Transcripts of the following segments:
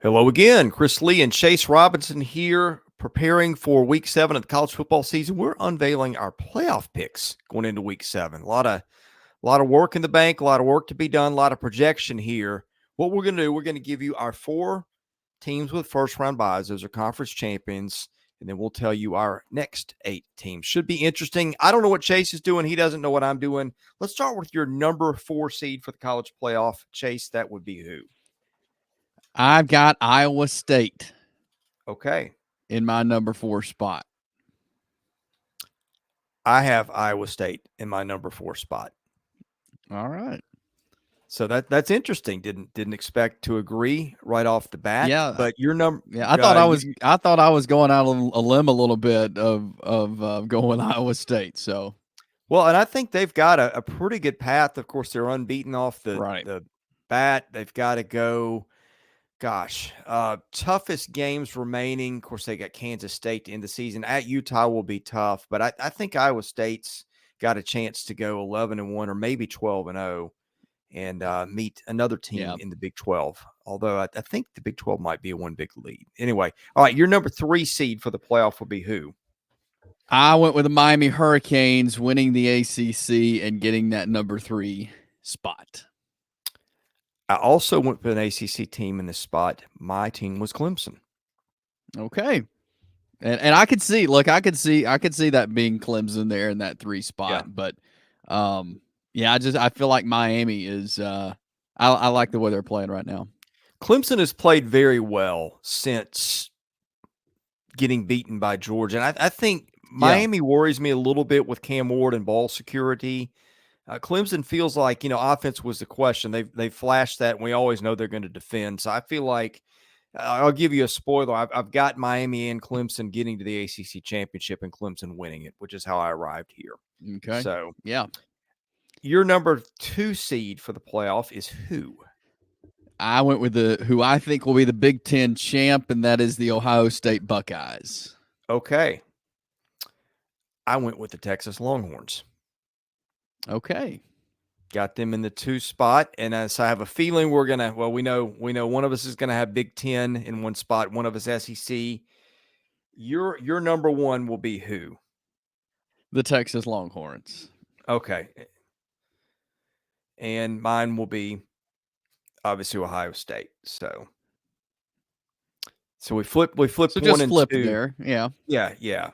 Hello again. Chris Lee and Chase Robinson here, preparing for week 7 of the college football season. We're unveiling our playoff picks going into week 7. A lot of work in the bank, a lot of work to be done, a lot of projection here. What we're going to do, we're going to give you our 4 teams with first round buys. Those are conference champions. And then we'll tell you our next 8 teams. Should be interesting. I don't know what Chase is doing. He doesn't know what I'm doing. Let's start with your number 4 seed for the college playoff. Chase, that would be who? I've got Iowa State. Okay. In my number 4 spot. I have Iowa State in my number 4 spot. All right. So that's interesting. Didn't expect to agree right off the bat. Yeah, but your number. Yeah, I thought I was going out on a limb a little bit of going Iowa State. So, well, and I think they've got a pretty good path. Of course, they're unbeaten off the bat. They've got to go. Gosh, toughest games remaining. Of course, they got Kansas State to end the season. At Utah will be tough, but I think Iowa State's got a chance to go 11-1 or maybe 12-0 and meet another team in the Big 12. Although I think the Big 12 might be a one big lead. Anyway, all right, your number 3 seed for the playoff will be who? I went with the Miami Hurricanes winning the ACC and getting that number 3 spot. I also went with an ACC team in this spot. My team was Clemson. Okay. And I could see, I could see that being Clemson there in that 3 spot. Yeah. But I feel like Miami is I like the way they're playing right now. Clemson has played very well since getting beaten by Georgia. And I think Miami worries me a little bit with Cam Ward and ball security. Clemson feels like, offense was the question. They've flashed that, and we always know they're going to defend. So I feel like I'll give you a spoiler. I've got Miami and Clemson getting to the ACC championship and Clemson winning it, which is how I arrived here. Okay. So, yeah. Your number 2 seed for the playoff is who? I went with who I think will be the Big Ten champ, and that is the Ohio State Buckeyes. Okay. I went with the Texas Longhorns. Okay. Got them in the 2 spot. And so I have a feeling we know one of us is going to have Big Ten in one spot, one of us SEC. Your number 1 will be who? The Texas Longhorns. Okay. And mine will be obviously Ohio State. So we flip so 1 and 2 there. Yeah. Yeah.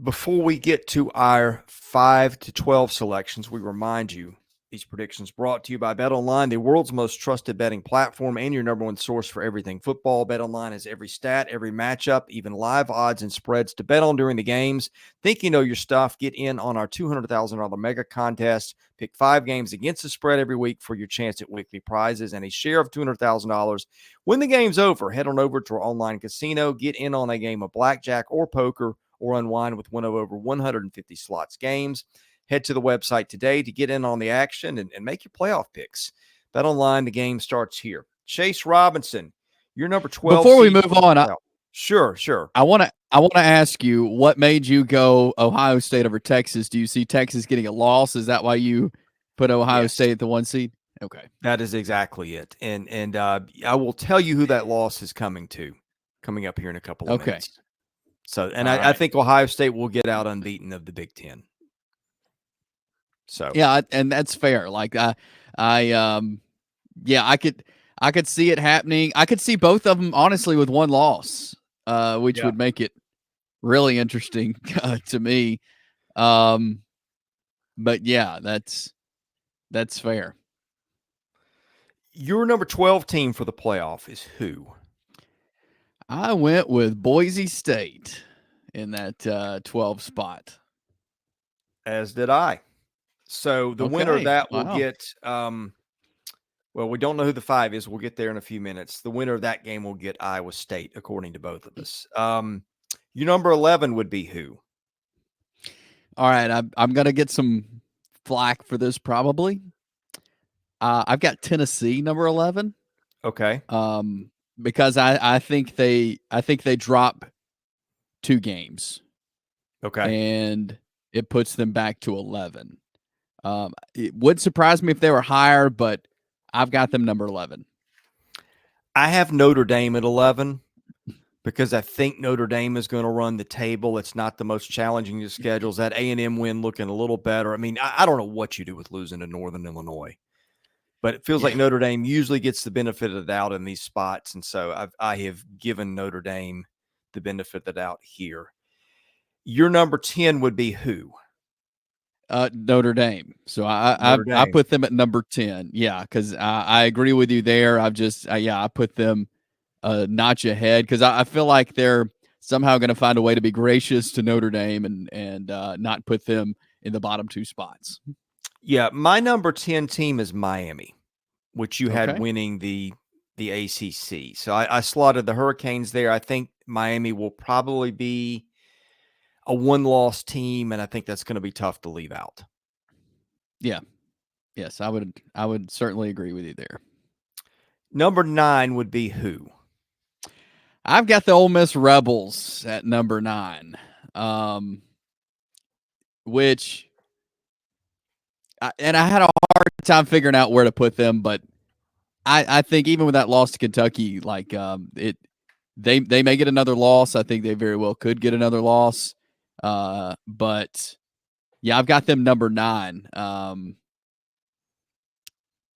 Before we get to our 5 to 12 selections, we remind you these predictions brought to you by BetOnline, the world's most trusted betting platform and your number 1 source for everything football. BetOnline has every stat, every matchup, even live odds and spreads to bet on during the games. Think you know your stuff? Get in on our $200,000 mega contest. Pick 5 games against the spread every week for your chance at weekly prizes and a share of $200,000. When the game's over, head on over to our online casino. Get in on a game of blackjack or poker or unwind with one of over 150 slots games. Head to the website today to get in on the action and make your playoff picks. BetOnline, the game starts here. Chase Robinson, you're number 12. Before we move on, Sure. I want to ask you, what made you go Ohio State over Texas? Do you see Texas getting a loss? Is that why you put Ohio State at the 1 seed? Okay, that is exactly it. And I will tell you who that loss is coming up here in a couple of minutes. So, I think Ohio State will get out unbeaten of the Big Ten. So yeah, and that's fair. Like I could see it happening. I could see both of them honestly with 1 loss, which would make it really interesting to me. But yeah, that's fair. Your number 12 team for the playoff is who? I went with Boise State in that 12 spot. As did I. So the winner of that will get, we don't know who the 5 is. We'll get there in a few minutes. The winner of that game will get Iowa State, according to both of us. Your number 11 would be who? All right. I'm going to get some flack for this probably. I've got Tennessee, number 11. Okay. Because I think they drop 2 games. Okay. And it puts them back to 11. It would surprise me if they were higher, but I've got them number 11. I have Notre Dame at 11 because I think Notre Dame is going to run the table. It's not the most challenging of schedules. That A&M win looking a little better. I mean, I don't know what you do with losing to Northern Illinois, but it feels like Notre Dame usually gets the benefit of the doubt in these spots, and so I have given Notre Dame the benefit of the doubt here. Your number 10 would be who? Notre Dame. So I put them at number 10. Yeah, because I agree with you there. I've just I put them a notch ahead because I feel like they're somehow going to find a way to be gracious to Notre Dame and not put them in the bottom two spots. Yeah, my number 10 team is Miami, which you had winning the ACC. So I slotted the Hurricanes there. I think Miami will probably be a one-loss team, and I think that's going to be tough to leave out. Yeah. Yes, I would certainly agree with you there. Number 9 would be who? I've got the Ole Miss Rebels at number 9, which I had a hard time figuring out where to put them, but I think even with that loss to Kentucky, like they may get another loss. I think they very well could get another loss. But yeah, I've got them number 9.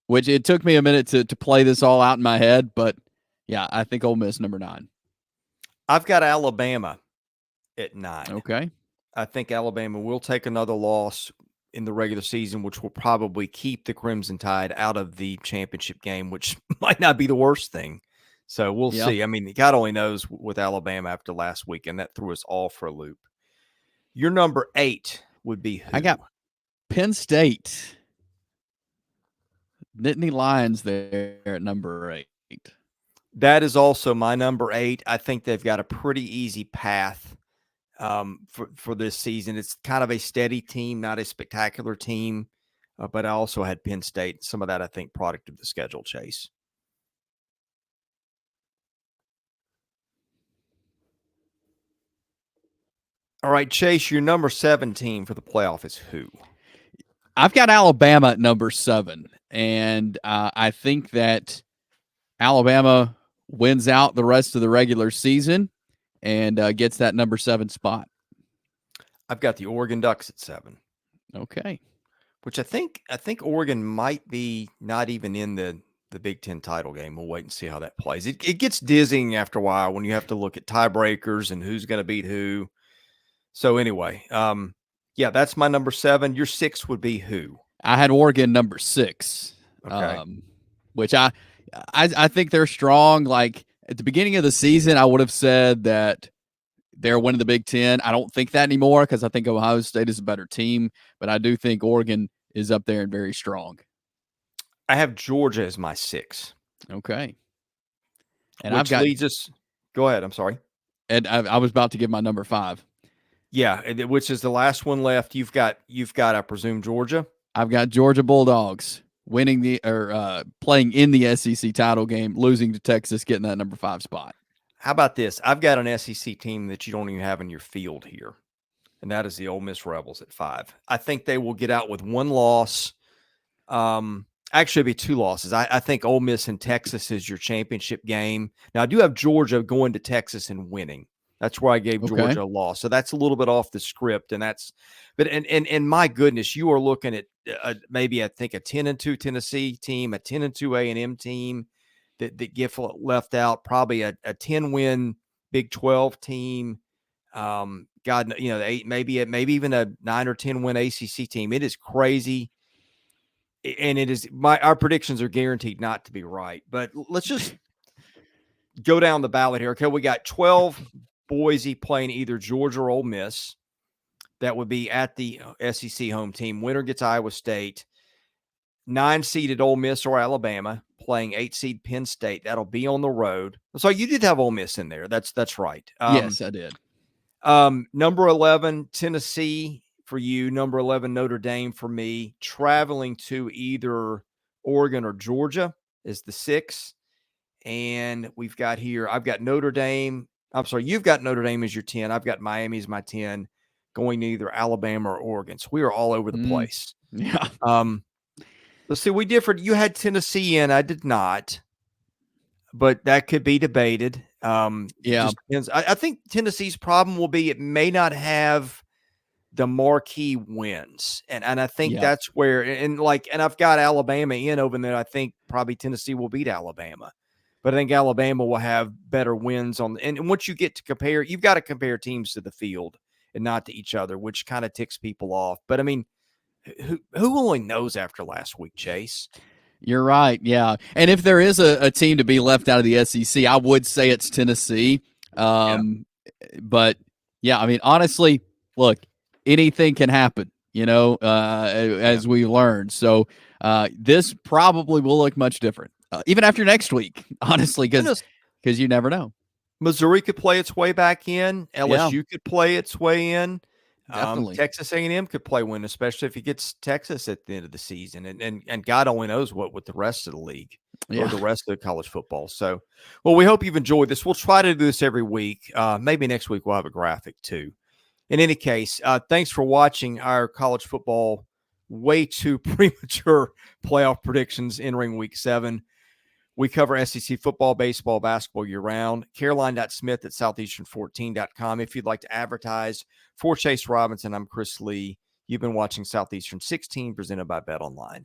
Which it took me a minute to play this all out in my head, but yeah, I think Ole Miss number 9. I've got Alabama at 9. Okay. I think Alabama will take another loss in the regular season, which will probably keep the Crimson Tide out of the championship game, which might not be the worst thing. So we'll see. I mean, God only knows with Alabama after last weekend. That threw us all for a loop. Your number 8 would be who? I got Penn State. Nittany Lions there at number 8. That is also my number 8. I think they've got a pretty easy path for this season. It's kind of a steady team, not a spectacular team, but I also had Penn State. Some of that, I think, product of the schedule chase. All right, Chase, your number 7 team for the playoff is who? I've got Alabama at number 7, and I think that Alabama wins out the rest of the regular season and gets that number 7 spot. I've got the Oregon Ducks at 7. Okay. Which I think Oregon might be not even in the Big Ten title game. We'll wait and see how that plays. It gets dizzying after a while when you have to look at tiebreakers and who's going to beat who. So anyway, yeah, that's my number 7. Your 6 would be who? I had Oregon number 6. Okay. Which I think they're strong. Like at the beginning of the season, I would have said that they're winning the Big Ten. I don't think that anymore because I think Ohio State is a better team, but I do think Oregon is up there and very strong. I have Georgia as my 6. Okay. And which leads us – go ahead. I'm sorry. And I was about to give my number 5. Yeah, which is the last one left. You've got I presume, Georgia? I've got Georgia Bulldogs winning playing in the SEC title game, losing to Texas, getting that number 5 spot. How about this? I've got an SEC team that you don't even have in your field here, and that is the Ole Miss Rebels at 5. I think they will get out with one loss. Actually, it'll be 2 losses. I think Ole Miss and Texas is your championship game. Now, I do have Georgia going to Texas and winning. That's where I gave Georgia a loss. So that's a little bit off the script, and my goodness, you are looking at maybe I think a 10-2 Tennessee team, a 10-2 A&M team. That get left out, probably a 10-win Big 12 team. God, maybe even a 9 or 10-win ACC team. It is crazy, and it is our predictions are guaranteed not to be right. But let's just go down the ballot here. Okay, we got 12 Boise playing either Georgia or Ole Miss. That would be at the SEC home team. Winner gets Iowa State. 9-seeded Ole Miss or Alabama playing 8-seed Penn State. That'll be on the road. So you did have Ole Miss in there. That's right. Yes, I did. Number 11, Tennessee for you. Number 11, Notre Dame for me. Traveling to either Oregon or Georgia is the 6. And we've got here, I've got Notre Dame. I'm sorry, you've got Notre Dame as your 10. I've got Miami as my 10, going to either Alabama or Oregon. So we are all over the place. Yeah. Let's see. We differed. You had Tennessee in. I did not. but that could be debated. Yeah. Just depends. I think Tennessee's problem will be it may not have the marquee wins. And I think Yeah. that's where, and I've got Alabama in over there. I think probably Tennessee will beat Alabama, but I think Alabama will have better wins and once you get to compare, you've got to compare teams to the field and not to each other, which kind of ticks people off. But I mean, who only knows after last week, Chase? You're right. Yeah. And if there is a team to be left out of the SEC, I would say it's Tennessee. But yeah, I mean, honestly, look, anything can happen, as we learned. So this probably will look much different, even after next week, honestly, because you never know. Missouri could play its way back in. LSU could play its way in. Definitely. Texas A&M could play win, especially if he gets Texas at the end of the season, and God only knows what with the rest of the league or the rest of the college football. So, well, we hope you've enjoyed this. We'll try to do this every week. Maybe next week we'll have a graphic too. In any case, thanks for watching our college football way too premature playoff predictions entering week 7. We cover SEC football, baseball, basketball year-round. Caroline.smith at Southeastern14.com. If you'd like to advertise for Chase Robinson, I'm Chris Lee. You've been watching Southeastern 16 presented by Bet Online.